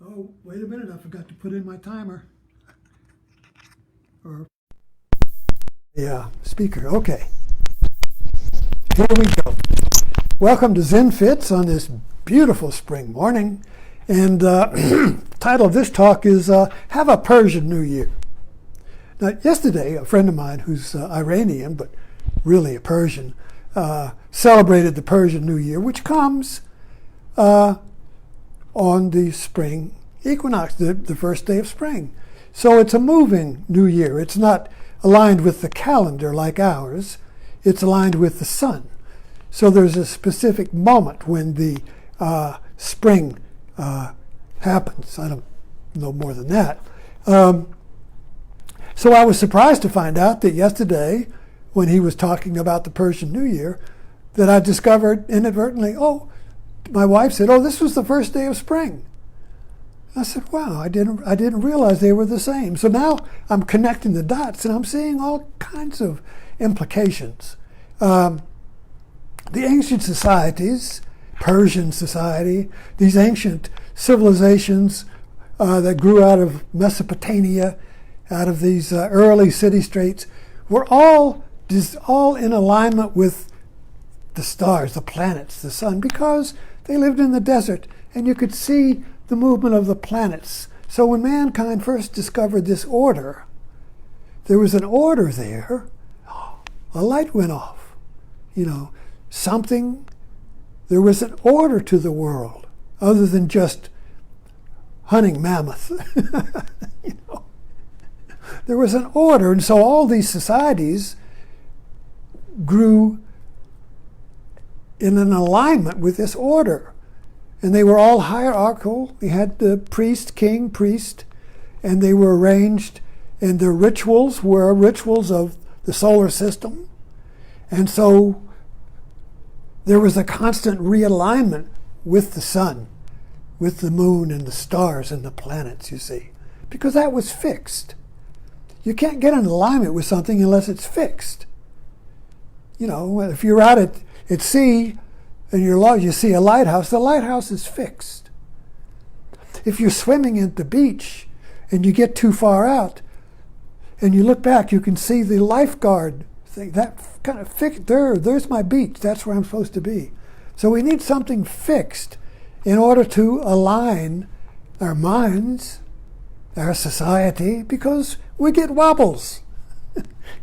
Oh, wait a minute, I forgot to put in my timer. Speaker, okay. Here we go. Welcome to Zen Fits on this beautiful spring morning. And the title of this talk is Have a Persian New Year. Now, yesterday, a friend of mine who's Iranian, but really a Persian, celebrated the Persian New Year, which comes on the spring equinox, the first day of spring. So it's a moving New Year. It's not aligned with the calendar like ours. It's aligned with the sun. So there's a specific moment when the spring happens. I don't know more than that. So I was surprised to find out that yesterday, when he was talking about the Persian New Year, that I discovered inadvertently, my wife said, this was the first day of spring. I said, wow, I didn't realize they were the same. So now I'm connecting the dots and I'm seeing all kinds of implications. The ancient societies, Persian society, these ancient civilizations that grew out of Mesopotamia, out of these early city-states, were all in alignment with the stars, the planets, the sun, because they lived in the desert and you could see the movement of the planets. So when mankind first discovered this order, there was an order there. A light went off. There was an order to the world other than just hunting mammoth. There was an order, and so all these societies grew in an alignment with this order. And they were all hierarchical. We had the king, priest, and they were arranged, and their rituals were rituals of the solar system. And so there was a constant realignment with the sun, with the moon and the stars and the planets, you see, because that was fixed. You can't get in alignment with something unless it's fixed. If you're out at sea and you see a lighthouse, the lighthouse is fixed. If you're swimming at the beach and you get too far out and you look back, you can see the lifeguard thing. That kind of fixed. There's my beach. That's where I'm supposed to be. So we need something fixed in order to align our minds, our society, because we get wobbles.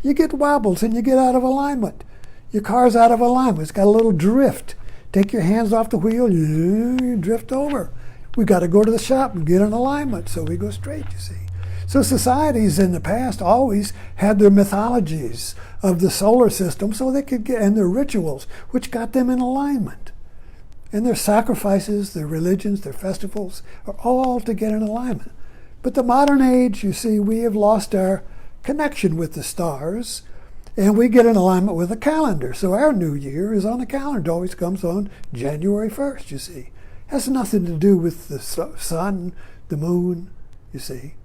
You get wobbles and you get out of alignment. Your car's out of alignment. It's got a little drift. Take your hands off the wheel, you drift over. We got to go to the shop and get in alignment so we go straight, you see. So societies in the past always had their mythologies of the solar system so they could and their rituals, which got them in alignment. And their sacrifices, their religions, their festivals are all to get in alignment. But the modern age, you see, we have lost our connection with the stars, and we get in alignment with the calendar. So our New Year is on the calendar. It always comes on January 1st, you see. Has nothing to do with the sun, the moon, you see.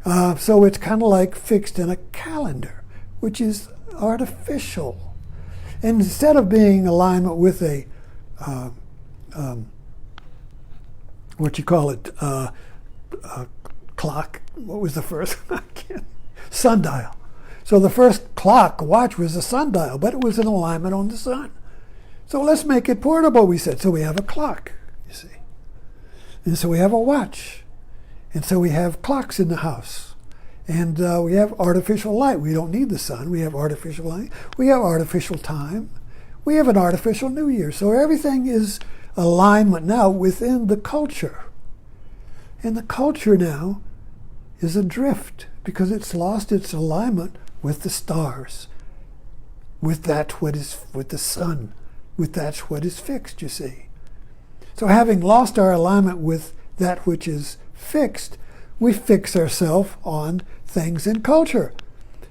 So it's kind of like fixed in a calendar, which is artificial. And instead of being in alignment with a, clock, what was the first? Sundial. So the first watch was a sundial, but it was in alignment on the sun. So let's make it portable, we said. So we have a clock, you see. And so we have a watch. And so we have clocks in the house. And we have artificial light. We don't need the sun. We have artificial light. We have artificial time. We have an artificial New Year. So everything is alignment now within the culture. And the culture now is adrift because it's lost its alignment with the stars, with the sun, with that what is fixed, you see. So having lost our alignment with that which is fixed, we fix ourselves on things in culture.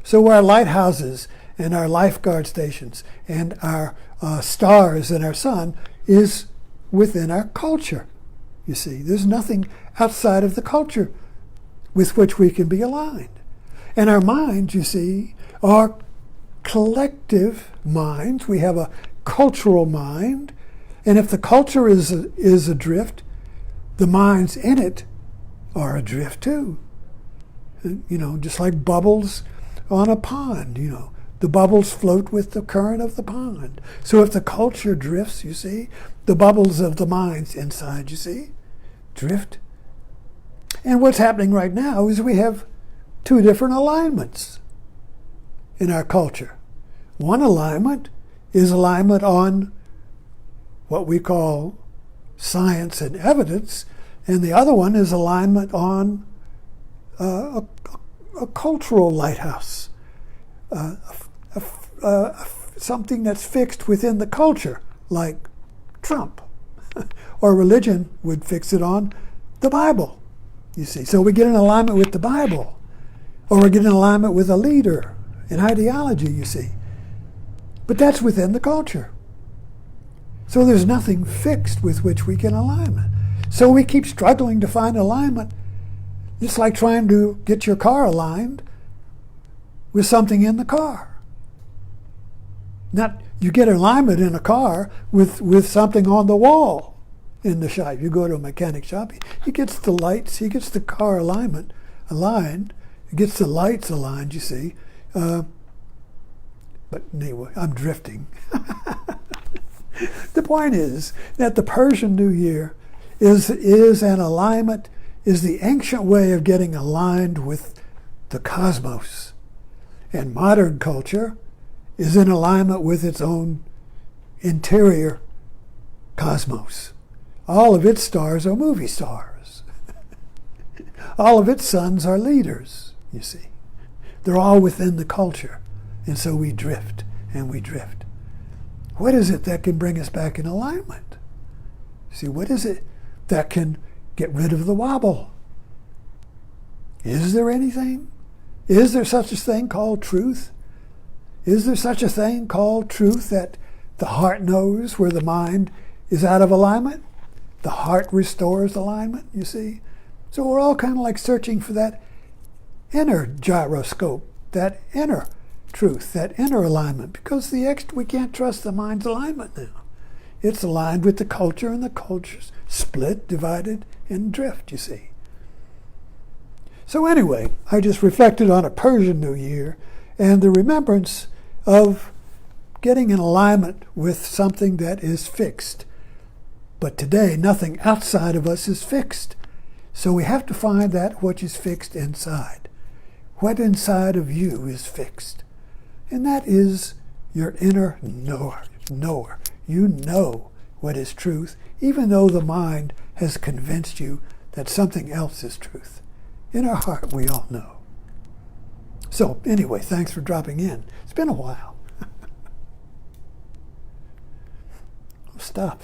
So our lighthouses and our lifeguard stations and our stars and our sun is within our culture, you see. There's nothing outside of the culture with which we can be aligned. And our minds, you see, are collective minds. We have a cultural mind. And if the culture is adrift, the minds in it are adrift too. Just like bubbles on a pond, The bubbles float with the current of the pond. So if the culture drifts, you see, the bubbles of the minds inside, you see, drift. And what's happening right now is we have two different alignments in our culture. One alignment is alignment on what we call science and evidence, and the other one is alignment on a cultural lighthouse, something that's fixed within the culture, like Trump, or religion would fix it on the Bible, you see. So we get in alignment with the Bible, or we get in alignment with a leader, an ideology, you see. But that's within the culture. So there's nothing fixed with which we can align. So we keep struggling to find alignment. It's like trying to get your car aligned with something in the car. You get alignment in a car with something on the wall in the shop. You go to a mechanic shop, he gets the lights, he gets the car aligned, he gets the lights aligned, you see. But anyway, I'm drifting. The point is that the Persian New Year is an alignment, is the ancient way of getting aligned with the cosmos. And modern culture is in alignment with its own interior cosmos. All of its stars are movie stars. All of its suns are leaders, you see. They're all within the culture. And so we drift and we drift. What is it that can bring us back in alignment? See, what is it that can get rid of the wobble? Is there anything? Is there such a thing called truth? Is there such a thing called truth that the heart knows where the mind is out of alignment? The heart restores alignment, you see? So we're all kind of like searching for that inner gyroscope, that inner truth, that inner alignment, because we can't trust the mind's alignment now. It's aligned with the culture, and the culture's split, divided, and drift, you see. So anyway, I just reflected on a Persian New Year and the remembrance of getting in alignment with something that is fixed. But today, nothing outside of us is fixed. So we have to find that which is fixed inside. What inside of you is fixed? And that is your inner knower. You know what is truth, even though the mind has convinced you that something else is truth. In our heart, we all know. So anyway, thanks for dropping in. It's been a while. Stop.